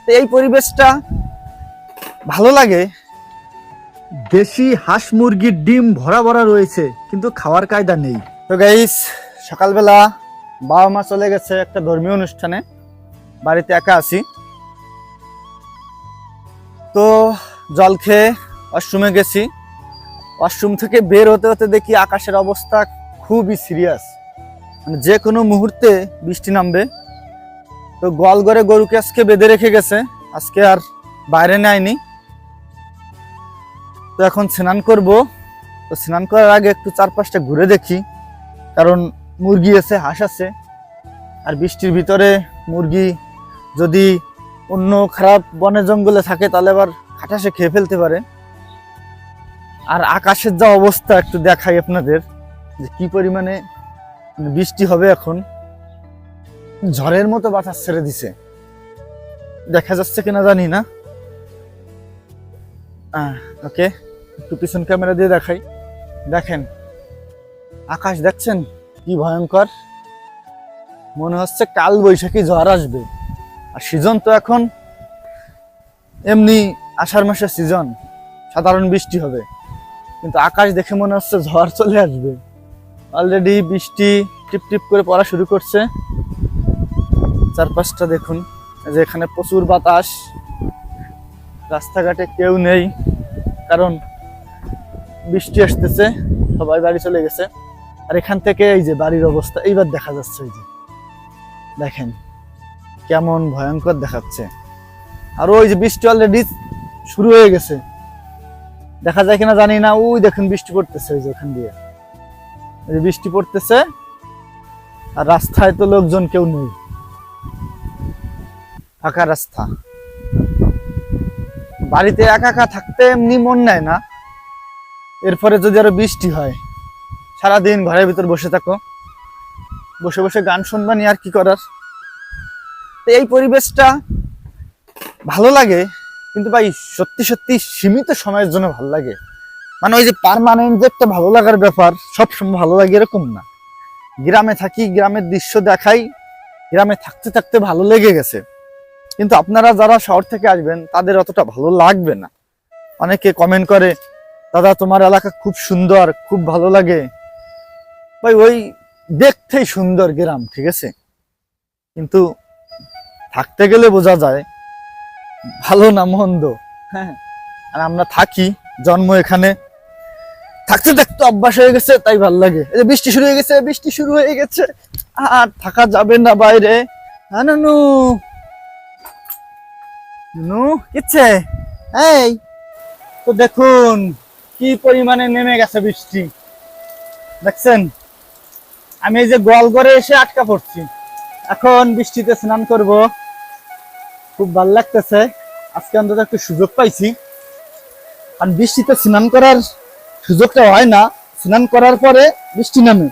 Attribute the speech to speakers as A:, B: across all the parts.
A: তো এই পরিবেশটা ভালো লাগে।
B: দেশি হাঁস মুরগির ডিম ভরা ভরা রয়েছে, কিন্তু খাওয়ার কায়দা নেই।
A: তো গাইস, সকালবেলা বাবা মা চলে গেছে একটা ধর্মীয় অনুষ্ঠানে, বাড়িতে একা আছি। তো জল খেয়ে ওয়াশরুমে গেছি। ওয়াশরুম থেকে বের হতে হতে দেখি আকাশের অবস্থা খুবই সিরিয়াস, মানে যে কোনো মুহূর্তে বৃষ্টি নামবে। তো গোয়াল ঘরে গরুকে আজকে বেঁধে রেখে গেছে, আজকে আর বাইরে নেয়নি। তো এখন স্নান করব। তো স্নান করার আগে একটু চারপাশটা ঘুরে দেখি, কারণ মুরগি আছে, হাঁস আছে, আর বৃষ্টির ভিতরে মুরগি যদি অন্য খারাপ বনে জঙ্গলে থাকে তাহলে আবার খাটাসে খেয়ে ফেলতে পারে। আর আকাশের যা অবস্থা একটু দেখাই আপনাদের, যে কি পরিমাণে বৃষ্টি হবে। এখন ঝড়ের মতো বাতাস ছেড়ে দিছে, দেখা যাচ্ছে কিনা জানি না। ওকে, একটু পিছন ক্যামেরা দিয়ে দেখাই। দেখেন আকাশ, দেখছেন কি ভয়ঙ্কর, মনে হচ্ছে কাল বৈশাখী ঝড় আসবে। আর সিজন তো এখন এমনি আষাঢ় মাসের সিজন, সাধারণ বৃষ্টি হবে, কিন্তু আকাশ দেখে মনে হচ্ছে ঝড় চলে আসবে। অলরেডি বৃষ্টি টিপ টিপ করে পড়া শুরু করছে। চারপাশটা দেখুন, যে এখানে প্রচুর বাতাস, রাস্তাঘাটে কেউ নেই, কারণ বৃষ্টি আসতেছে, সবাই বাড়ি চলে গেছে। আর এখান থেকে এই যে বাড়ির অবস্থা এইবার দেখা যাচ্ছে, এই যে দেখেন কেমন ভয়ঙ্কর দেখাচ্ছে। আর ওই যে বৃষ্টি অলরেডি শুরু হয়ে গেছে, দেখা যায় কিনা জানি না। ওই দেখেন বৃষ্টি পড়তেছে, ওই যে ওখান দিয়ে বৃষ্টি পড়তেছে। আর রাস্তায় তো লোকজন কেউ নেই, ফাঁকা রাস্তা। বাড়িতে একা একা থাকতে এমনি মন নেয় না, এরপরে যদি আরো বৃষ্টি হয়, সারাদিন ঘরের ভিতর বসে থাকো, বসে বসে গান শুনবানি, আর কি করার। তো এই পরিবেশটা ভালো লাগে, কিন্তু ভাই সত্যি সত্যি সীমিত সময়ের জন্য ভালো লাগে। মানে ওই যে পার্মানেন্ট যে একটা ভালো লাগার ব্যাপার, সব সময় ভালো লাগে এরকম না। গ্রামে থাকি, গ্রামের দৃশ্য দেখাই, গ্রামে থাকতে থাকতে ভালো লেগে গেছে। কিন্তু আপনারা যারা শহর থেকে আসবেন তাদের অতটা ভালো লাগবে না। অনেকে কমেন্ট করে, দাদা তোমার এলাকা খুব সুন্দর, খুব ভালো লাগে। ভাই ওই দেখতেই সুন্দর গ্রাম, ঠিক আছে, কিন্তু থাকতে গেলে বোঝা যায় ভালো না মন্দ। হ্যাঁ, আর আমরা থাকি, জন্ম এখানে, থাকতে থাকতে অভ্যাস হয়ে গেছে, তাই ভালো লাগে। এই যে বৃষ্টি শুরু হয়ে গেছে, বৃষ্টি শুরু হয়ে গেছে, আর থাকা যাবে না বাইরে। হ্যাঁ নানু, নু কিচ্ছে, এই তো দেখুন কি পরিমাণে নেমে গেছে বৃষ্টি, দেখছেন। আমি এই যে গোয়াল ঘরে এসে আটকা পড়ছি, এখন বৃষ্টিতে স্নান করব, খুব ভালো লাগতেছে। আজকে অন্তত একটু সুযোগ পাইছি, আর বৃষ্টিতে স্নান করার সুযোগটা হয় না, স্নান করার পরে বৃষ্টি নামে।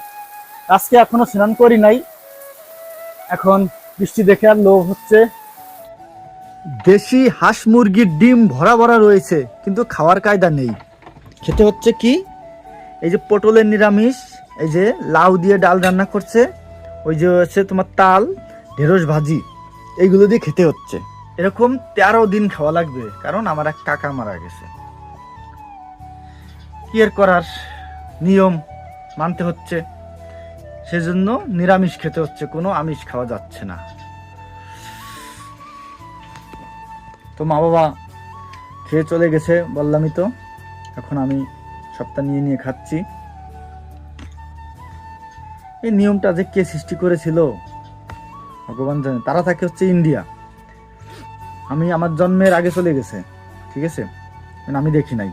A: আজকে এখনো স্নান করি নাই, এখন বৃষ্টি দেখে আর লোভ হচ্ছে।
B: দেশি হাঁস মুরগির ডিম ভরা ভরা রয়েছে, কিন্তু খাওয়ার কায়দা নেই। খেতে হচ্ছে কি, এই যে পটলের নিরামিষ, এই যে লাউ দিয়ে ডাল রান্না করছে, ওই যে হচ্ছে তোমার তাল, ঢেঁড়স ভাজি, এইগুলো দিয়ে খেতে হচ্ছে। এরকম 13 দিন খাওয়া লাগবে, কারণ আমার এক কাকা মারা গেছে। কি এর করার, নিয়ম মানতে হচ্ছে, সেজন্য নিরামিষ খেতে হচ্ছে, কোনো আমিষ খাওয়া যাচ্ছে না। তো মা বাবা খেয়ে চলে গেছে, বললামই তো, এখন আমি সবটা নিয়ে নিয়ে খাচ্ছি। এই নিয়মটা যে কে সৃষ্টি করেছিল ভগবান জানে। তারা থাকে হচ্ছে ইন্ডিয়া, আমি আমার জন্মের আগে চলে গেছে, ঠিক আছে, আমি দেখি নাই।